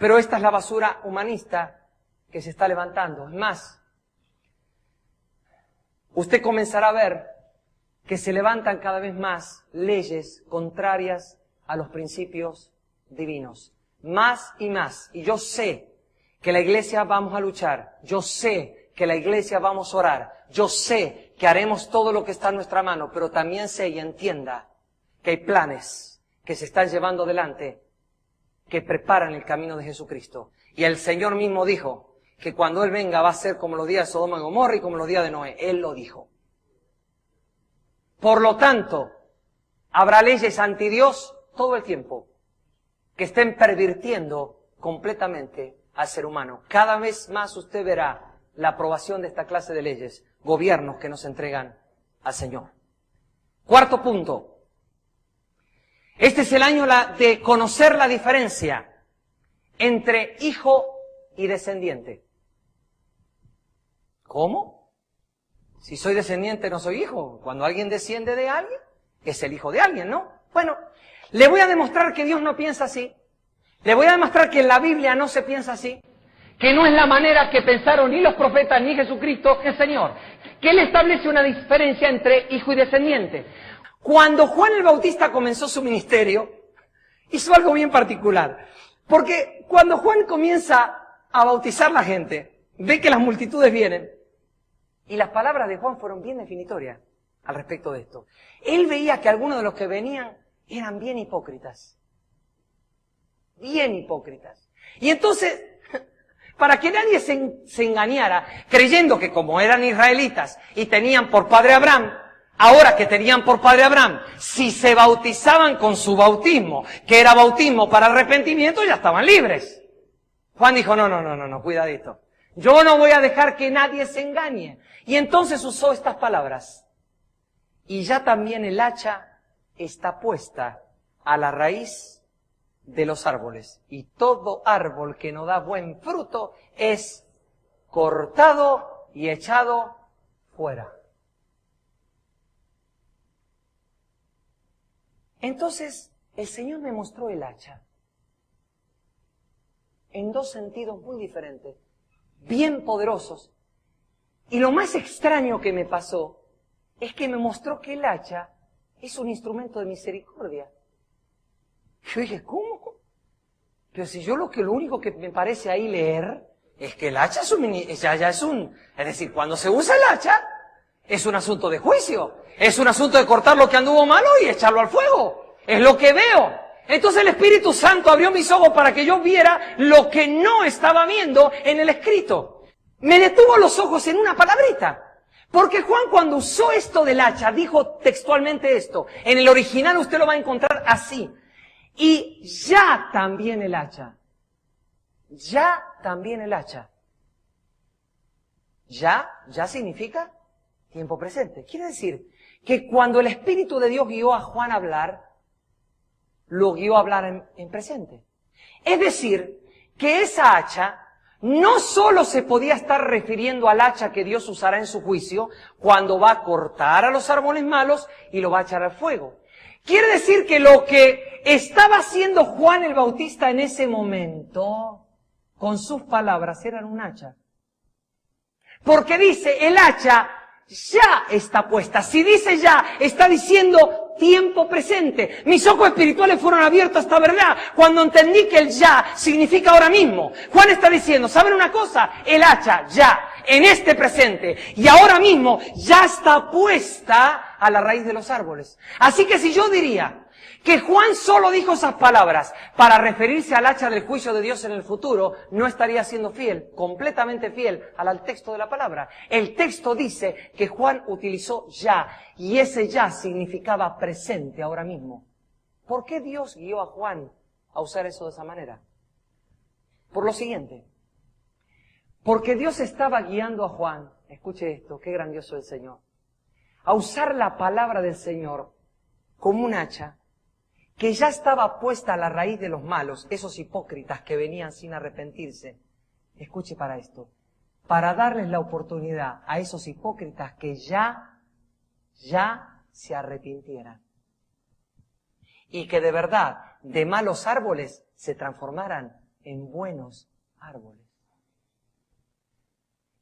Pero esta es la basura humanista que se está levantando. Es más, usted comenzará a ver que se levantan cada vez más leyes contrarias a los principios divinos. Más y más. Y yo sé que la iglesia vamos a luchar. Yo sé que la iglesia vamos a orar. Yo sé que haremos todo lo que está en nuestra mano. Pero también sé y entienda que hay planes que se están llevando adelante que preparan el camino de Jesucristo. Y el Señor mismo dijo que cuando Él venga va a ser como los días de Sodoma y Gomorra y como los días de Noé. Él lo dijo. Por lo tanto, habrá leyes anti Dios todo el tiempo que estén pervirtiendo completamente al ser humano. Cada vez más usted verá la aprobación de esta clase de leyes, gobiernos que nos entregan al Señor. Cuarto punto. Este es el año de conocer la diferencia entre hijo y descendiente. ¿Cómo? Si soy descendiente no soy hijo. Cuando alguien desciende de alguien, es el hijo de alguien, ¿no? Bueno, le voy a demostrar que Dios no piensa así. Le voy a demostrar que en la Biblia no se piensa así. Que no es la manera que pensaron ni los profetas ni Jesucristo, el Señor. Que Él establece una diferencia entre hijo y descendiente. Cuando Juan el Bautista comenzó su ministerio, hizo algo bien particular. Porque cuando Juan comienza a bautizar la gente, ve que las multitudes vienen. Y las palabras de Juan fueron bien definitorias al respecto de esto. Él veía que algunos de los que venían eran bien hipócritas. Bien hipócritas. Y entonces, para que nadie se engañara, creyendo que como eran israelitas y tenían por padre a Abraham, ahora que tenían por padre a Abraham, si se bautizaban con su bautismo, que era bautismo para arrepentimiento, ya estaban libres. Juan dijo, no, cuidadito. Yo no voy a dejar que nadie se engañe. Y entonces usó estas palabras. Y ya también el hacha está puesta a la raíz de los árboles. Y todo árbol que no da buen fruto es cortado y echado fuera. Entonces, el Señor me mostró el hacha en dos sentidos muy diferentes, bien poderosos. Y lo más extraño que me pasó es que me mostró que el hacha es un instrumento de misericordia. Yo dije, ¿cómo? Pero si yo lo único que me parece ahí leer es que el hacha es decir, cuando se usa el hacha, es un asunto de juicio. Es un asunto de cortar lo que anduvo malo y echarlo al fuego. Es lo que veo. Entonces el Espíritu Santo abrió mis ojos para que yo viera lo que no estaba viendo en el escrito. Me detuvo los ojos en una palabrita. Porque Juan cuando usó esto del hacha, dijo textualmente esto. En el original usted lo va a encontrar así. Y ya también el hacha. Ya también el hacha. Ya significa tiempo presente. Quiere decir que cuando el Espíritu de Dios guió a Juan a hablar, lo guió a hablar en presente. Es decir, que esa hacha no solo se podía estar refiriendo al hacha que Dios usará en su juicio cuando va a cortar a los árboles malos y lo va a echar al fuego. Quiere decir que lo que estaba haciendo Juan el Bautista en ese momento, con sus palabras, eran un hacha. Porque dice, el hacha ya está puesta. Si dice ya, está diciendo tiempo presente. Mis ojos espirituales fueron abiertos a esta verdad cuando entendí que el ya significa ahora mismo. Juan está diciendo, ¿saben una cosa? El hacha ya, en este presente y ahora mismo ya está puesta a la raíz de los árboles. Así que si yo diría que Juan solo dijo esas palabras para referirse al hacha del juicio de Dios en el futuro, no estaría siendo fiel, completamente fiel al texto de la palabra. El texto dice que Juan utilizó ya, y ese ya significaba presente ahora mismo. ¿Por qué Dios guió a Juan a usar eso de esa manera? Por lo siguiente. Porque Dios estaba guiando a Juan, escuche esto, qué grandioso el Señor, a usar la palabra del Señor como un hacha que ya estaba puesta a la raíz de los malos, esos hipócritas que venían sin arrepentirse. Escuche para esto, para darles la oportunidad a esos hipócritas que ya se arrepintieran. Y que de verdad, de malos árboles, se transformaran en buenos árboles.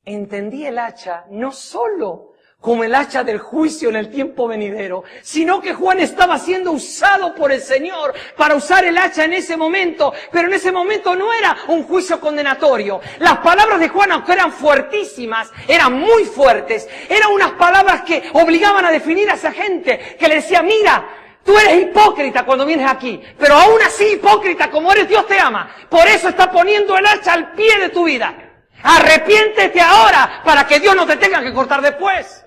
Entendí el hacha no solo como el hacha del juicio en el tiempo venidero, sino que Juan estaba siendo usado por el Señor para usar el hacha en ese momento, pero en ese momento no era un juicio condenatorio. Las palabras de Juan, aunque eran fuertísimas, eran muy fuertes, eran unas palabras que obligaban a definir a esa gente, que le decía, mira, tú eres hipócrita cuando vienes aquí, pero aún así hipócrita como eres, Dios te ama. Por eso está poniendo el hacha al pie de tu vida. Arrepiéntete ahora para que Dios no te tenga que cortar después.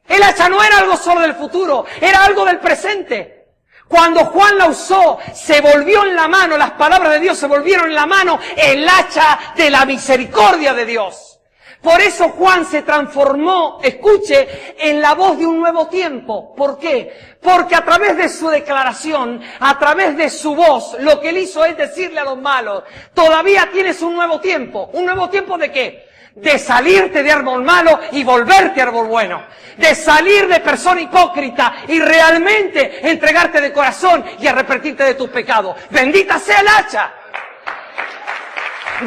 El hacha no era algo solo del futuro, era algo del presente. Cuando Juan la usó, se volvió en la mano, las palabras de Dios se volvieron en la mano, el hacha de la misericordia de Dios. Por eso Juan se transformó, escuche, en la voz de un nuevo tiempo. ¿Por qué? Porque a través de su declaración, a través de su voz, lo que él hizo es decirle a los malos, todavía tienes un nuevo tiempo. ¿Un nuevo tiempo de qué? De salirte de árbol malo y volverte árbol bueno. De salir de persona hipócrita y realmente entregarte de corazón y arrepentirte de tus pecados. Bendita sea el hacha.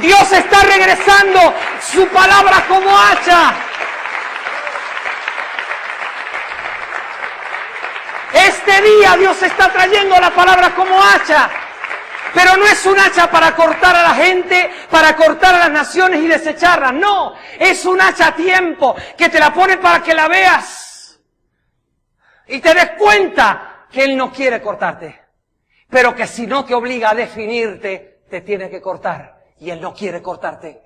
Dios está regresando su palabra como hacha. Este día Dios está trayendo la palabra como hacha. Pero no es un hacha para cortar a la gente, para cortar a las naciones y desecharlas. No, es un hacha a tiempo que te la pone para que la veas. Y te des cuenta que Él no quiere cortarte. Pero que si no te obliga a definirte, te tiene que cortar. Y Él no quiere cortarte.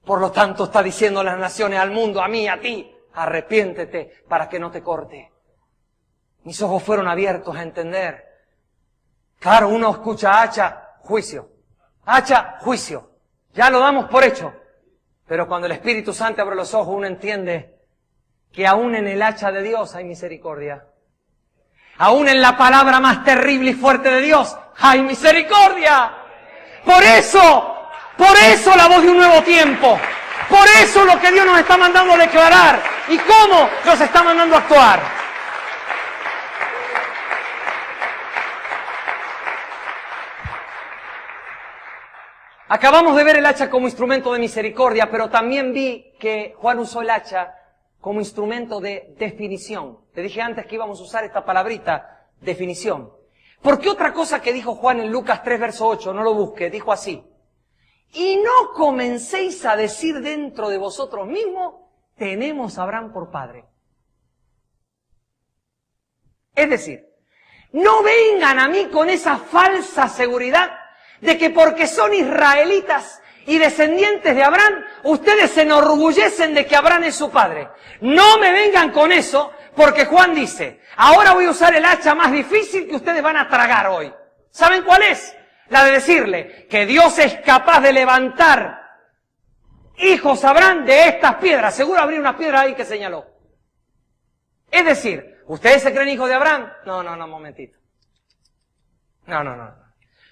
Por lo tanto, está diciendo a las naciones, al mundo, a mí, a ti, arrepiéntete para que no te corte. Mis ojos fueron abiertos a entender. Claro, uno escucha hacha, juicio. Hacha, juicio. Ya lo damos por hecho. Pero cuando el Espíritu Santo abre los ojos, uno entiende que aún en el hacha de Dios hay misericordia. Aún en la palabra más terrible y fuerte de Dios hay misericordia. Por eso la voz de un nuevo tiempo. Por eso lo que Dios nos está mandando a declarar y cómo nos está mandando a actuar. Acabamos de ver el hacha como instrumento de misericordia, pero también vi que Juan usó el hacha como instrumento de definición. Te dije antes que íbamos a usar esta palabrita, definición. Porque otra cosa que dijo Juan en Lucas 3, verso 8, no lo busque, dijo así. Y no comencéis a decir dentro de vosotros mismos, tenemos a Abraham por padre. Es decir, no vengan a mí con esa falsa seguridad de que porque son israelitas y descendientes de Abraham, ustedes se enorgullecen de que Abraham es su padre. No me vengan con eso, porque Juan dice, ahora voy a usar el hacha más difícil que ustedes van a tragar hoy. ¿Saben cuál es? La de decirle que Dios es capaz de levantar hijos a Abraham de estas piedras. Seguro habría unas piedras ahí que señaló. Es decir, ¿ustedes se creen hijos de Abraham? No, un momentito. No.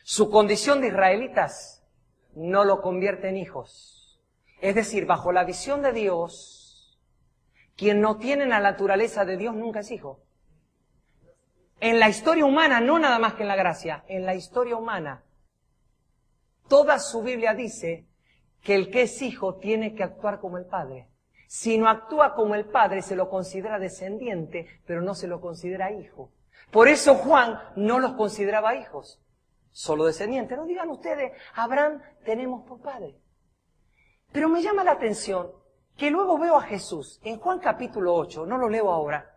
Su condición de israelitas no lo convierte en hijos. Es decir, bajo la visión de Dios, quien no tiene la naturaleza de Dios nunca es hijo. En la historia humana, no nada más que en la gracia, en la historia humana, toda su Biblia dice que el que es hijo tiene que actuar como el padre. Si no actúa como el padre, se lo considera descendiente, pero no se lo considera hijo. Por eso Juan no los consideraba hijos, solo descendientes. No digan ustedes, Abraham tenemos por padre. Pero me llama la atención que luego veo a Jesús en Juan capítulo 8, no lo leo ahora.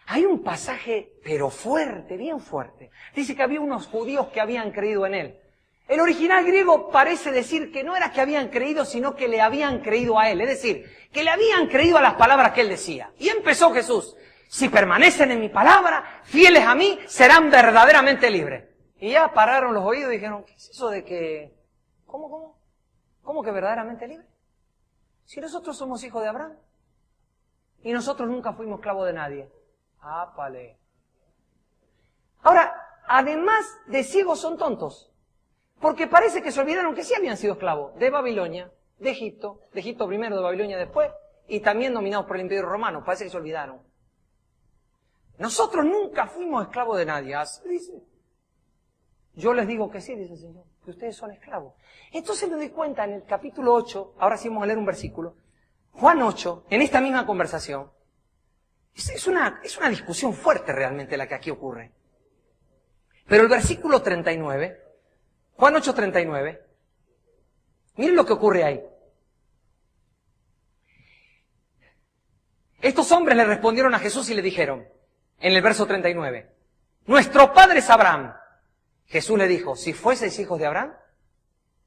Hay un pasaje, pero fuerte, bien fuerte. Dice que había unos judíos que habían creído en él. El original griego parece decir que no era que habían creído, sino que le habían creído a él. Es decir, que le habían creído a las palabras que él decía. Y empezó Jesús. Si permanecen en mi palabra, fieles a mí, serán verdaderamente libres. Y ya pararon los oídos y dijeron, ¿qué es eso de que... ¿Cómo que verdaderamente libres? Si nosotros somos hijos de Abraham. Y nosotros nunca fuimos esclavos de nadie. ¡Ápale! Ahora, además de ciegos son tontos. Porque parece que se olvidaron que sí habían sido esclavos de Babilonia, de Egipto primero, de Babilonia después, y también dominados por el Imperio Romano. Parece que se olvidaron. Nosotros nunca fuimos esclavos de nadie, así dice. Yo les digo que sí, dice el Señor. que ustedes son esclavos. Entonces me doy cuenta en el capítulo 8, ahora sí vamos a leer un versículo, Juan 8, en esta misma conversación, es una discusión fuerte realmente la que aquí ocurre. Pero el versículo 39, Juan 8, 39, miren lo que ocurre ahí. Estos hombres le respondieron a Jesús y le dijeron, en el verso 39, nuestro padre es Abraham. Jesús le dijo, si fueseis hijos de Abraham,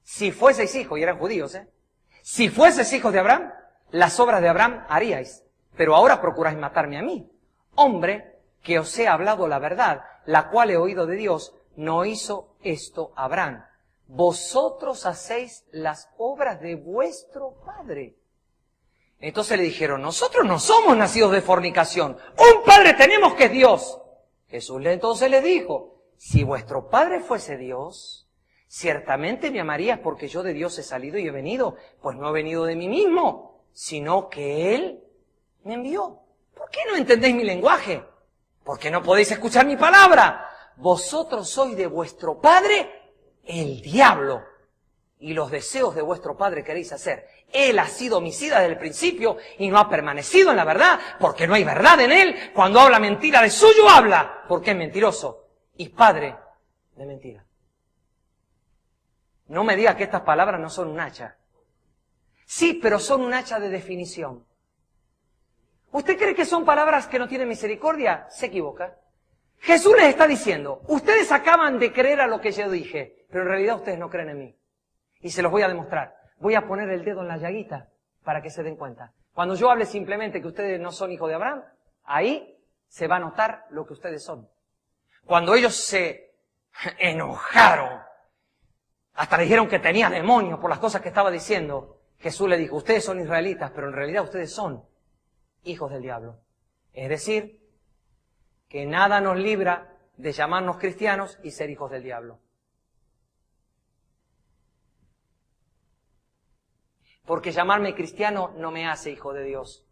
si fueseis hijos, y eran judíos, si fueseis hijos de Abraham, las obras de Abraham haríais, pero ahora procuráis matarme a mí, hombre que os he hablado la verdad, la cual he oído de Dios, no hizo esto Abraham. Vosotros hacéis las obras de vuestro padre. Entonces le dijeron, nosotros no somos nacidos de fornicación, un padre tenemos que es Dios. Jesús entonces le dijo, si vuestro padre fuese Dios, ciertamente me amarías porque yo de Dios he salido y he venido, pues no he venido de mí mismo, sino que Él me envió. ¿Por qué no entendéis mi lenguaje? ¿Por qué no podéis escuchar mi palabra? Vosotros sois de vuestro padre el diablo, y los deseos de vuestro padre queréis hacer. Él ha sido homicida desde el principio y no ha permanecido en la verdad, porque no hay verdad en él. Cuando habla mentira, de suyo habla, porque es mentiroso y padre de mentira. No me diga que estas palabras no son un hacha. Sí, pero son un hacha de definición. ¿Usted cree que son palabras que no tienen misericordia? Se equivoca. Jesús les está diciendo, ustedes acaban de creer a lo que yo dije, pero en realidad ustedes no creen en mí. Y se los voy a demostrar. Voy a poner el dedo en la llaguita para que se den cuenta. Cuando yo hable simplemente que ustedes no son hijos de Abraham, ahí se va a notar lo que ustedes son. Cuando ellos se enojaron, hasta le dijeron que tenía demonios por las cosas que estaba diciendo, Jesús le dijo, ustedes son israelitas, pero en realidad ustedes son hijos del diablo. Es decir, que nada nos libra de llamarnos cristianos y ser hijos del diablo. Porque llamarme cristiano no me hace hijo de Dios.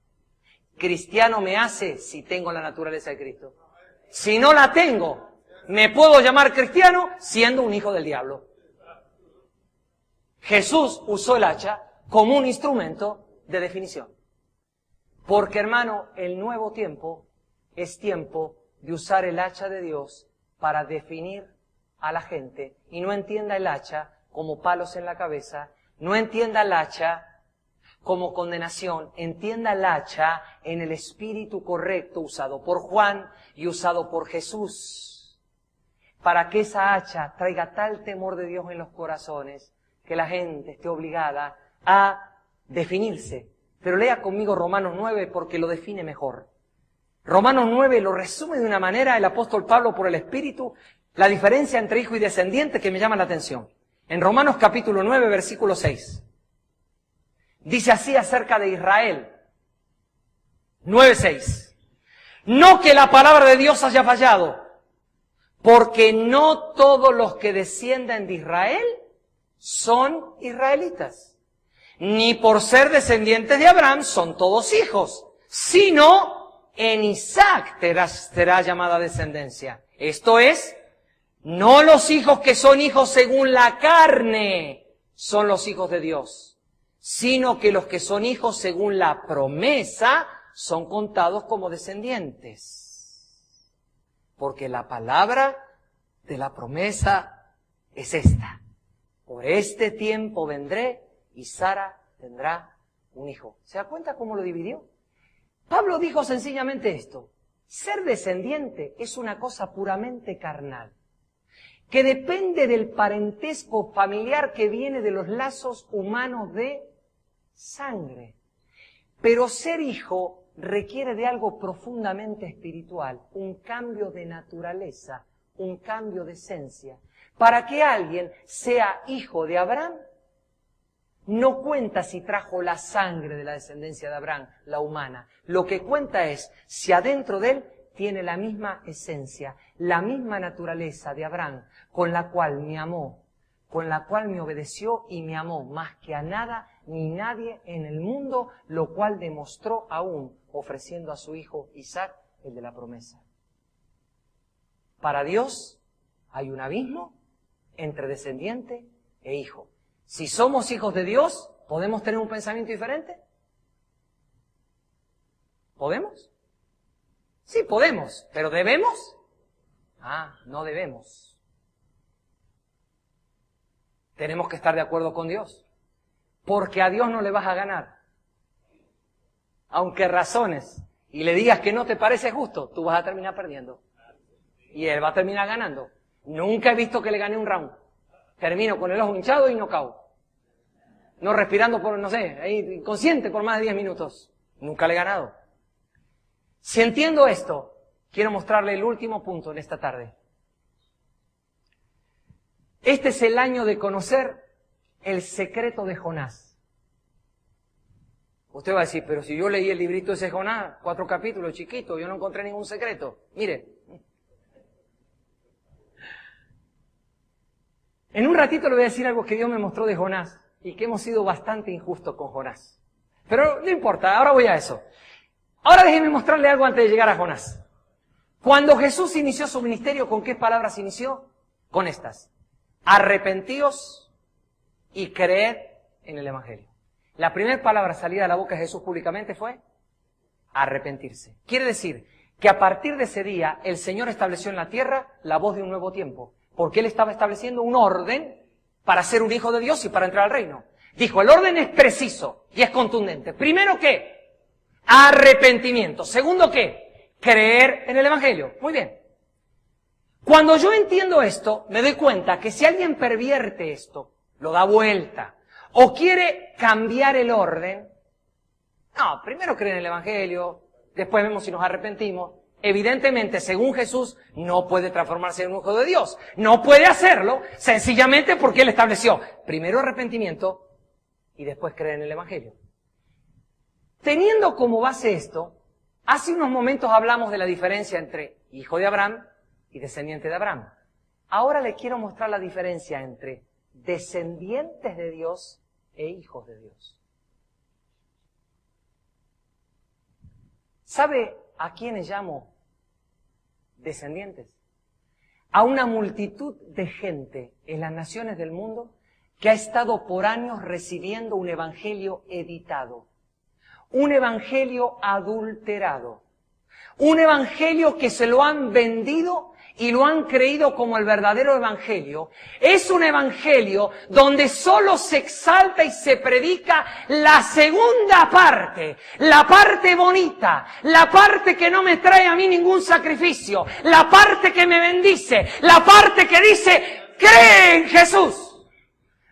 Cristiano me hace si tengo la naturaleza de Cristo. Si no la tengo, me puedo llamar cristiano siendo un hijo del diablo. Jesús usó el hacha como un instrumento de definición. Porque, hermano, el nuevo tiempo es tiempo de usar el hacha de Dios para definir a la gente. Y no entienda el hacha como palos en la cabeza, no entienda el hacha como condenación, entienda el hacha en el espíritu correcto usado por Juan y usado por Jesús. Para que esa hacha traiga tal temor de Dios en los corazones que la gente esté obligada a definirse. Pero lea conmigo Romanos 9 porque lo define mejor. Romanos 9 lo resume de una manera el apóstol Pablo por el Espíritu, la diferencia entre hijo y descendiente que me llama la atención. En Romanos capítulo 9, versículo 6. Dice así acerca de Israel. 9:6. No que la palabra de Dios haya fallado, porque no todos los que descienden de Israel son israelitas. Ni por ser descendientes de Abraham son todos hijos, sino en Isaac será llamada descendencia. Esto es, no los hijos que son hijos según la carne son los hijos de Dios, sino que los que son hijos según la promesa son contados como descendientes. Porque la palabra de la promesa es esta. Por este tiempo vendré y Sara tendrá un hijo. ¿Se da cuenta cómo lo dividió? Pablo dijo sencillamente esto. Ser descendiente es una cosa puramente carnal, que depende del parentesco familiar que viene de los lazos humanos de sangre. Pero ser hijo requiere de algo profundamente espiritual, un cambio de naturaleza, un cambio de esencia. Para que alguien sea hijo de Abraham, no cuenta si trajo la sangre de la descendencia de Abraham, la humana. Lo que cuenta es si adentro de él tiene la misma esencia, la misma naturaleza de Abraham, con la cual me amó, con la cual me obedeció y me amó más que a nada ni nadie en el mundo, lo cual demostró aún ofreciendo a su hijo Isaac, el de la promesa. Para Dios hay un abismo entre descendiente e hijo. Si somos hijos de Dios, ¿podemos tener un pensamiento diferente? ¿Podemos? Sí, podemos, pero ¿debemos? No debemos. Tenemos que estar de acuerdo con Dios, porque a Dios no le vas a ganar. Aunque razones y le digas que no te parece justo, tú vas a terminar perdiendo. Y Él va a terminar ganando. Nunca he visto que le gane un round. Termino con el ojo hinchado y no cao. No respirando por, no sé, ahí inconsciente por más de 10 minutos. Nunca le he ganado. Si entiendo esto, quiero mostrarle el último punto en esta tarde. Este es el año de conocer el secreto de Jonás. Usted va a decir, pero si yo leí el librito ese Jonás, 4 capítulos, chiquito, yo no encontré ningún secreto. Mire. En un ratito le voy a decir algo que Dios me mostró de Jonás y que hemos sido bastante injustos con Jonás. Pero no importa, ahora voy a eso. Ahora déjeme mostrarle algo antes de llegar a Jonás. Cuando Jesús inició su ministerio, ¿con qué palabras inició? Con estas. Arrepentíos y creed en el Evangelio. La primera palabra salida de la boca de Jesús públicamente fue arrepentirse. Quiere decir que a partir de ese día el Señor estableció en la tierra la voz de un nuevo tiempo. Porque Él estaba estableciendo un orden para ser un hijo de Dios y para entrar al reino. Dijo, el orden es preciso y es contundente. Primero, ¿qué? Arrepentimiento. Segundo, ¿qué? Creer en el Evangelio. Muy bien. Cuando yo entiendo esto, me doy cuenta que si alguien pervierte esto, lo da vuelta, o quiere cambiar el orden, no, primero creen en el Evangelio, después vemos si nos arrepentimos. Evidentemente, según Jesús, no puede transformarse en un hijo de Dios. No puede hacerlo, sencillamente porque Él estableció primero arrepentimiento y después creer en el Evangelio. Teniendo como base esto, hace unos momentos hablamos de la diferencia entre hijo de Abraham y descendiente de Abraham. Ahora le quiero mostrar la diferencia entre descendientes de Dios e hijos de Dios. ¿Sabe a quiénes llamo descendientes? A una multitud de gente en las naciones del mundo que ha estado por años recibiendo un evangelio editado, un evangelio adulterado, un evangelio que se lo han vendido y lo han creído como el verdadero evangelio. Es un evangelio donde solo se exalta y se predica la segunda parte, la parte bonita, la parte que no me trae a mí ningún sacrificio, la parte que me bendice, la parte que dice, cree en Jesús,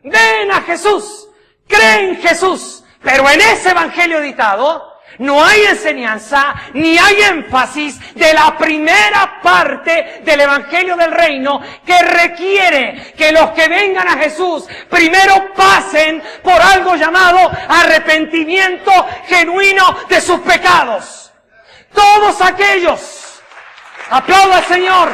ven a Jesús, cree en Jesús. Pero en ese evangelio editado no hay enseñanza, ni hay énfasis de la primera parte del Evangelio del Reino que requiere que los que vengan a Jesús primero pasen por algo llamado arrepentimiento genuino de sus pecados. Todos aquellos, aplauda al Señor.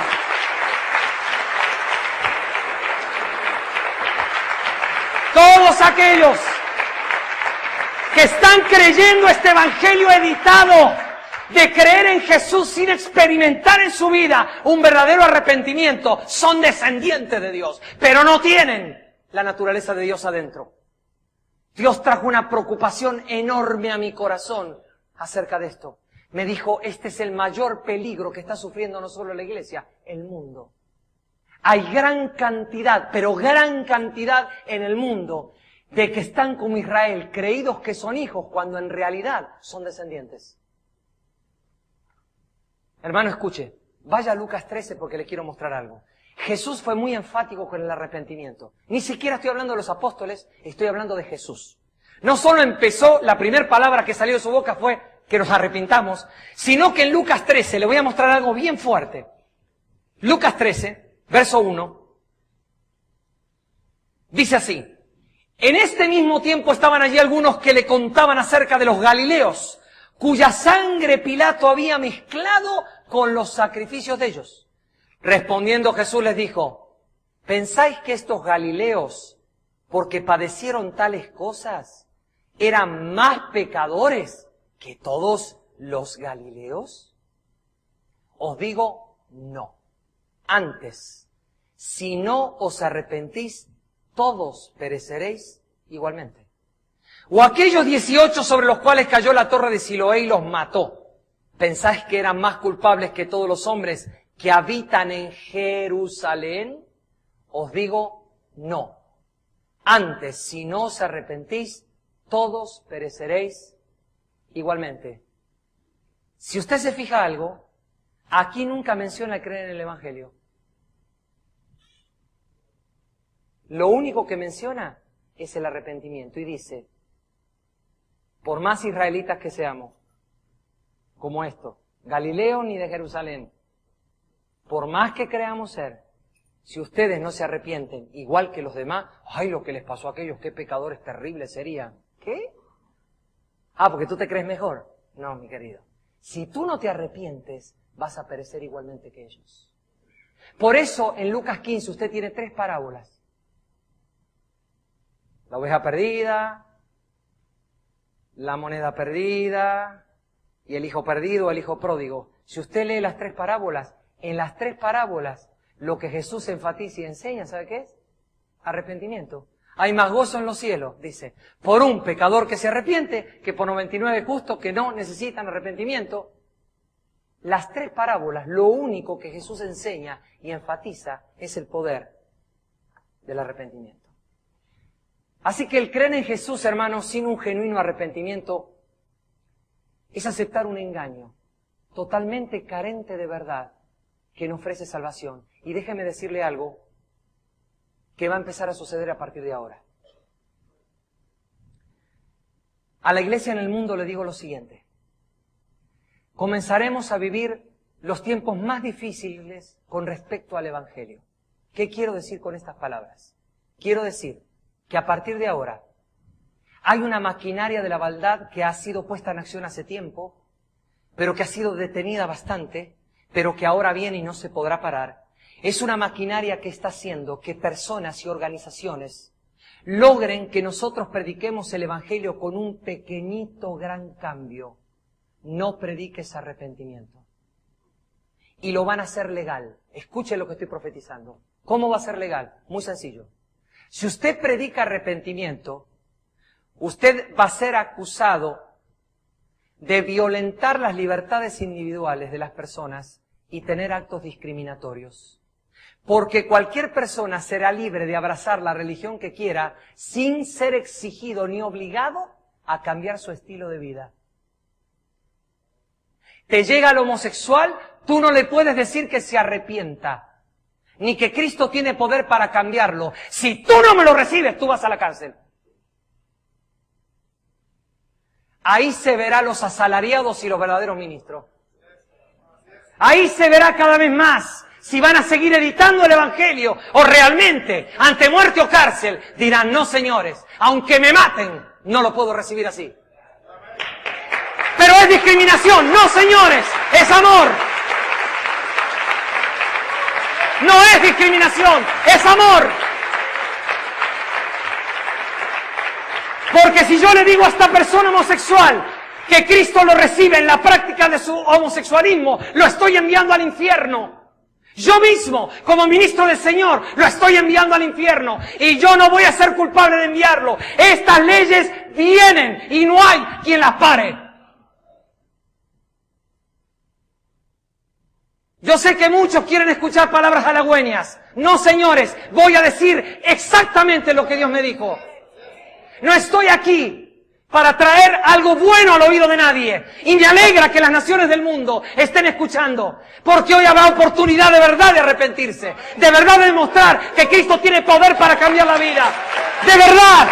Todos aquellos que están creyendo este evangelio editado de creer en Jesús sin experimentar en su vida un verdadero arrepentimiento, son descendientes de Dios, pero no tienen la naturaleza de Dios adentro. Dios trajo una preocupación enorme a mi corazón acerca de esto. Me dijo, este es el mayor peligro que está sufriendo no solo la iglesia, el mundo. Hay gran cantidad, pero gran cantidad en el mundo de que están como Israel, creídos que son hijos, cuando en realidad son descendientes. Hermano, escuche, vaya a Lucas 13 porque le quiero mostrar algo. Jesús fue muy enfático con el arrepentimiento. Ni siquiera estoy hablando de los apóstoles, estoy hablando de Jesús. No solo empezó, la primera palabra que salió de su boca fue que nos arrepintamos, sino que en Lucas 13 le voy a mostrar algo bien fuerte. Lucas 13, verso 1, dice así: en este mismo tiempo estaban allí algunos que le contaban acerca de los galileos, cuya sangre Pilato había mezclado con los sacrificios de ellos. Respondiendo Jesús les dijo, ¿pensáis que estos galileos, porque padecieron tales cosas, eran más pecadores que todos los galileos? Os digo, no. Antes, si no os arrepentís, todos pereceréis igualmente. O aquellos 18 sobre los cuales cayó la torre de Siloé y los mató, ¿pensáis que eran más culpables que todos los hombres que habitan en Jerusalén? Os digo, no. Antes, si no os arrepentís, todos pereceréis igualmente. Si usted se fija algo, aquí nunca menciona creer en el Evangelio. Lo único que menciona es el arrepentimiento y dice, por más israelitas que seamos, como esto, Galileo ni de Jerusalén, por más que creamos ser, si ustedes no se arrepienten, igual que los demás, ¡ay, lo que les pasó a aquellos, qué pecadores terribles serían! ¿Qué? Ah, porque tú te crees mejor. No, mi querido. Si tú no te arrepientes, vas a perecer igualmente que ellos. Por eso, en Lucas 15, usted tiene 3 parábolas. La oveja perdida, la moneda perdida y el hijo perdido, el hijo pródigo. Si usted lee las 3 parábolas, en las 3 parábolas, lo que Jesús enfatiza y enseña, ¿sabe qué es? Arrepentimiento. Hay más gozo en los cielos, dice, por un pecador que se arrepiente, que por 99 justos que no necesitan arrepentimiento. Las 3 parábolas, lo único que Jesús enseña y enfatiza es el poder del arrepentimiento. Así que el creer en Jesús, hermanos, sin un genuino arrepentimiento, es aceptar un engaño totalmente carente de verdad que no ofrece salvación. Y déjeme decirle algo que va a empezar a suceder a partir de ahora. A la iglesia en el mundo le digo lo siguiente. Comenzaremos a vivir los tiempos más difíciles con respecto al Evangelio. ¿Qué quiero decir con estas palabras? Quiero decir que a partir de ahora hay una maquinaria de la maldad que ha sido puesta en acción hace tiempo, pero que ha sido detenida bastante, pero que ahora viene y no se podrá parar. Es una maquinaria que está haciendo que personas y organizaciones logren que nosotros prediquemos el Evangelio con un pequeñito gran cambio. No prediques arrepentimiento. Y lo van a hacer legal. Escuche lo que estoy profetizando. ¿Cómo va a ser legal? Muy sencillo. Si usted predica arrepentimiento, usted va a ser acusado de violentar las libertades individuales de las personas y tener actos discriminatorios. Porque cualquier persona será libre de abrazar la religión que quiera sin ser exigido ni obligado a cambiar su estilo de vida. Te llega el homosexual, tú no le puedes decir que se arrepienta, ni que Cristo tiene poder para cambiarlo. Si tú no me lo recibes, tú vas a la cárcel. Ahí se verá los asalariados y los verdaderos ministros. Ahí se verá cada vez más si van a seguir editando el Evangelio o realmente, ante muerte o cárcel, dirán, no señores, aunque me maten, no lo puedo recibir así. Pero es discriminación, no señores, es amor. No es discriminación, es amor. Porque si yo le digo a esta persona homosexual que Cristo lo recibe en la práctica de su homosexualismo, lo estoy enviando al infierno. Yo mismo, como ministro del Señor, lo estoy enviando al infierno. Y yo no voy a ser culpable de enviarlo. Estas leyes vienen y no hay quien las pare. Yo sé que muchos quieren escuchar palabras halagüeñas. No, señores, voy a decir exactamente lo que Dios me dijo. No estoy aquí para traer algo bueno al oído de nadie. Y me alegra que las naciones del mundo estén escuchando. Porque hoy habrá oportunidad de verdad de arrepentirse. De verdad de demostrar que Cristo tiene poder para cambiar la vida. De verdad.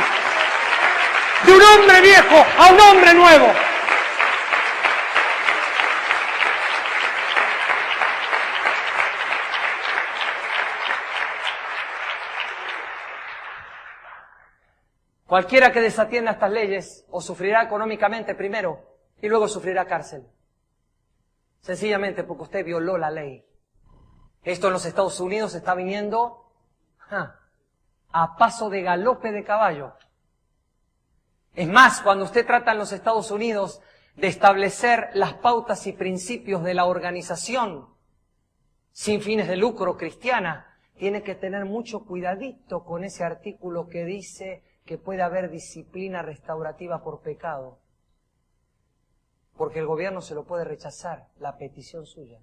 De un hombre viejo a un hombre nuevo. Cualquiera que desatienda estas leyes o sufrirá económicamente primero y luego sufrirá cárcel. Sencillamente porque usted violó la ley. Esto en los Estados Unidos está viniendo a paso de galope de caballo. Es más, cuando usted trata en los Estados Unidos de establecer las pautas y principios de la organización sin fines de lucro cristiana, tiene que tener mucho cuidadito con ese artículo que dice que puede haber disciplina restaurativa por pecado. Porque el gobierno se lo puede rechazar, la petición suya.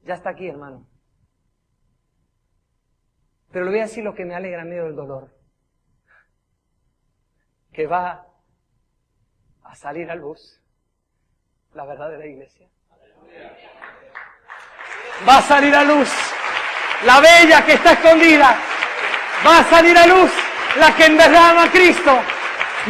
Ya está aquí, hermano. Pero le voy a decir lo que me alegra en medio del dolor. Que va a salir a luz la verdadera iglesia. Va a salir a luz la bella que está escondida. Va a salir a luz la que en verdad ama a Cristo.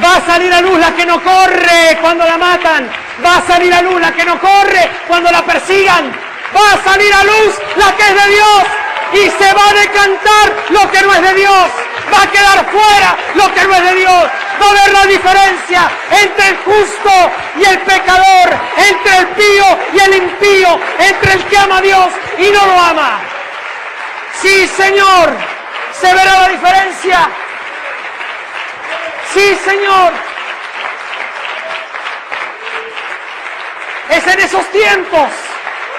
Va a salir a luz la que no corre cuando la matan. Va a salir a luz la que no corre cuando la persigan. Va a salir a luz la que es de Dios. Y se va a decantar lo que no es de Dios. Va a quedar fuera lo que no es de Dios. Va a ver la diferencia entre el justo y el pecador, entre el pío y el impío, entre el que ama a Dios y no lo ama. Sí, Señor, se verá la diferencia. Sí, Señor. Es en esos tiempos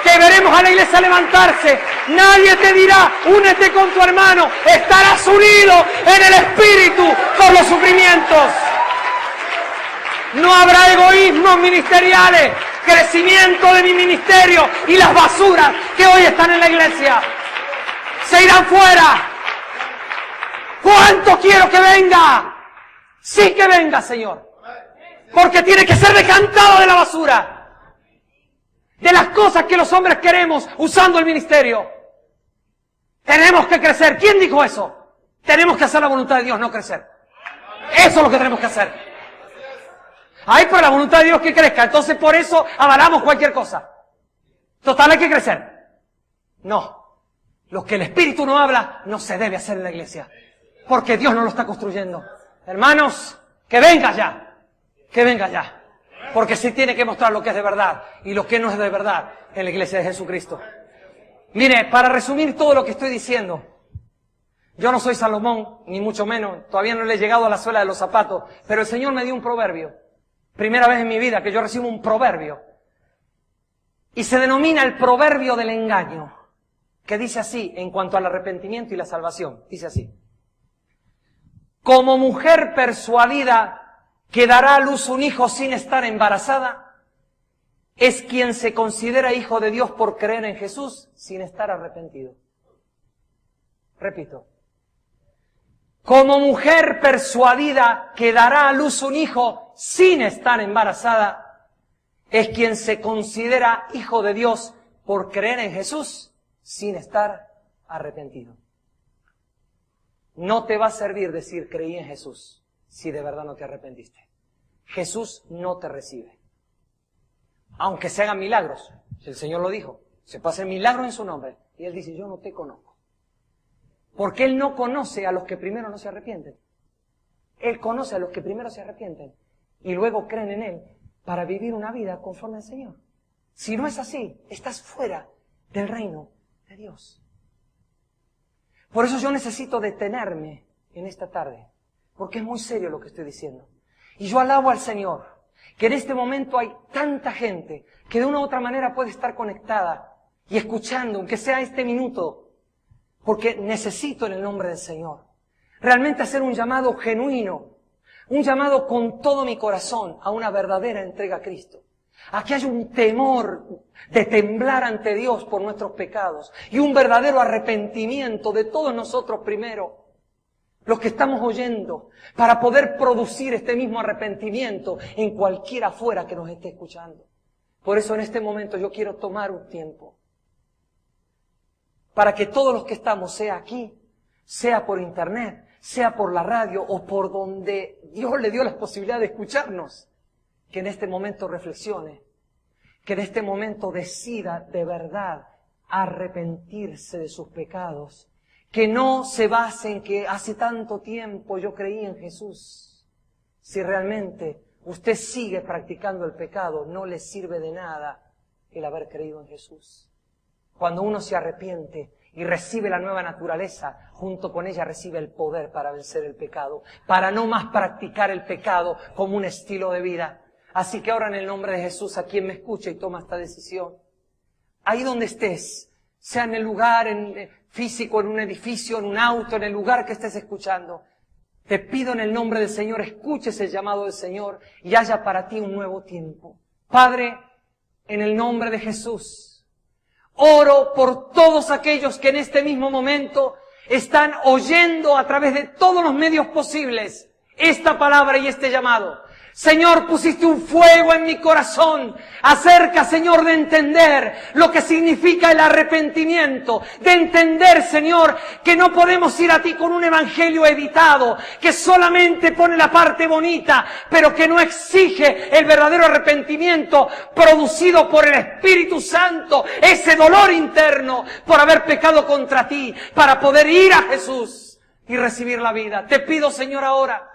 que veremos a la iglesia levantarse. Nadie te dirá, únete con tu hermano. Estarás unido en el Espíritu por los sufrimientos. No habrá egoísmos ministeriales, crecimiento de mi ministerio y las basuras que hoy están en la iglesia. Se irán fuera. ¿Cuánto quiero que venga? Sí que venga, Señor. Porque tiene que ser decantado de la basura. De las cosas que los hombres queremos usando el ministerio. Tenemos que crecer. ¿Quién dijo eso? Tenemos que hacer la voluntad de Dios, no crecer. Eso es lo que tenemos que hacer. Hay por la voluntad de Dios que crezca. Entonces por eso avalamos cualquier cosa. Total, hay que crecer. No. Lo que el Espíritu no habla, no se debe hacer en la iglesia. Porque Dios no lo está construyendo. Hermanos, que venga ya. Que venga ya. Porque se tiene que mostrar lo que es de verdad y lo que no es de verdad en la iglesia de Jesucristo. Mire, para resumir todo lo que estoy diciendo, yo no soy Salomón, ni mucho menos, todavía no le he llegado a la suela de los zapatos, pero el Señor me dio un proverbio. Primera vez en mi vida que yo recibo un proverbio. Y se denomina el proverbio del engaño, que dice así en cuanto al arrepentimiento y la salvación. Dice así: como mujer persuadida que dará a luz un hijo sin estar embarazada, es quien se considera hijo de Dios por creer en Jesús sin estar arrepentido. Repito. Como mujer persuadida que dará a luz un hijo sin estar embarazada, es quien se considera hijo de Dios por creer en Jesús sin estar arrepentido. No te va a servir decir creí en Jesús si de verdad no te arrepentiste. Jesús no te recibe. Aunque se hagan milagros. El Señor lo dijo. Se puede hacer milagros en su nombre. Y Él dice, yo no te conozco. Porque Él no conoce a los que primero no se arrepienten. Él conoce a los que primero se arrepienten. Y luego creen en Él para vivir una vida conforme al Señor. Si no es así, estás fuera del reino de Dios. Por eso yo necesito detenerme en esta tarde. Porque es muy serio lo que estoy diciendo. Y yo alabo al Señor, que en este momento hay tanta gente que de una u otra manera puede estar conectada y escuchando, aunque sea este minuto, porque necesito en el nombre del Señor realmente hacer un llamado genuino, un llamado con todo mi corazón a una verdadera entrega a Cristo. Aquí hay un temor de temblar ante Dios por nuestros pecados y un verdadero arrepentimiento de todos nosotros primero, los que estamos oyendo, para poder producir este mismo arrepentimiento en cualquiera afuera que nos esté escuchando. Por eso en este momento yo quiero tomar un tiempo para que todos los que estamos, sea aquí, sea por internet, sea por la radio o por donde Dios le dio la posibilidad de escucharnos, que en este momento reflexione, que en este momento decida de verdad arrepentirse de sus pecados, que no se base en que hace tanto tiempo yo creí en Jesús. Si realmente usted sigue practicando el pecado, no le sirve de nada el haber creído en Jesús. Cuando uno se arrepiente y recibe la nueva naturaleza, junto con ella recibe el poder para vencer el pecado, para no más practicar el pecado como un estilo de vida, Así que ahora en el nombre de Jesús, a quien me escucha y toma esta decisión, ahí donde estés, sea en el lugar físico, en un edificio, en un auto, en el lugar que estés escuchando, te pido en el nombre del Señor, escuches el llamado del Señor y haya para ti un nuevo tiempo. Padre, en el nombre de Jesús, oro por todos aquellos que en este mismo momento están oyendo a través de todos los medios posibles esta palabra y este llamado. Señor, pusiste un fuego en mi corazón acerca, Señor, de entender lo que significa el arrepentimiento, de entender, Señor, que no podemos ir a ti con un evangelio editado, que solamente pone la parte bonita, pero que no exige el verdadero arrepentimiento producido por el Espíritu Santo, ese dolor interno por haber pecado contra ti, para poder ir a Jesús y recibir la vida. Te pido, Señor, ahora,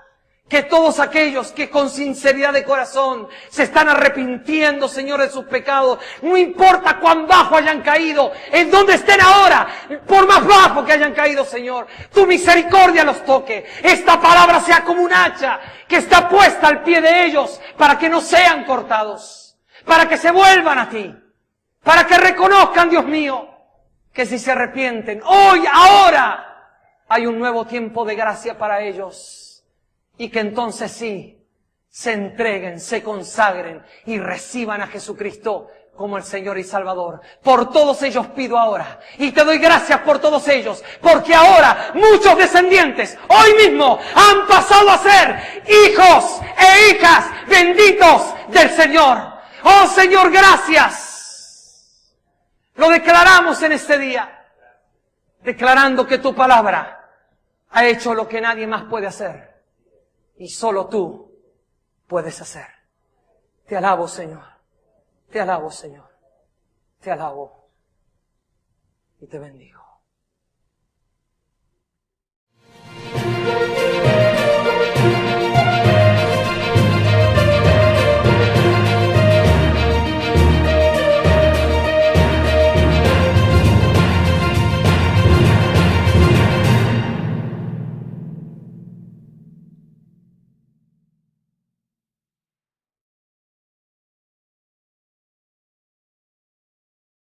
que todos aquellos que con sinceridad de corazón se están arrepintiendo, Señor, de sus pecados, no importa cuán bajo hayan caído, en donde estén ahora, por más bajo que hayan caído, Señor, tu misericordia los toque. Esta palabra sea como un hacha que está puesta al pie de ellos para que no sean cortados, para que se vuelvan a ti, para que reconozcan, Dios mío, que si se arrepienten, hoy, ahora, hay un nuevo tiempo de gracia para ellos. Y que entonces sí, se entreguen, se consagren y reciban a Jesucristo como el Señor y Salvador. Por todos ellos pido ahora, y te doy gracias por todos ellos, porque ahora muchos descendientes, hoy mismo, han pasado a ser hijos e hijas benditos del Señor. Oh Señor, gracias. Lo declaramos en este día, declarando que tu palabra ha hecho lo que nadie más puede hacer. Y solo tú puedes hacer. Te alabo, Señor. Te alabo, Señor. Te alabo. Y te bendigo.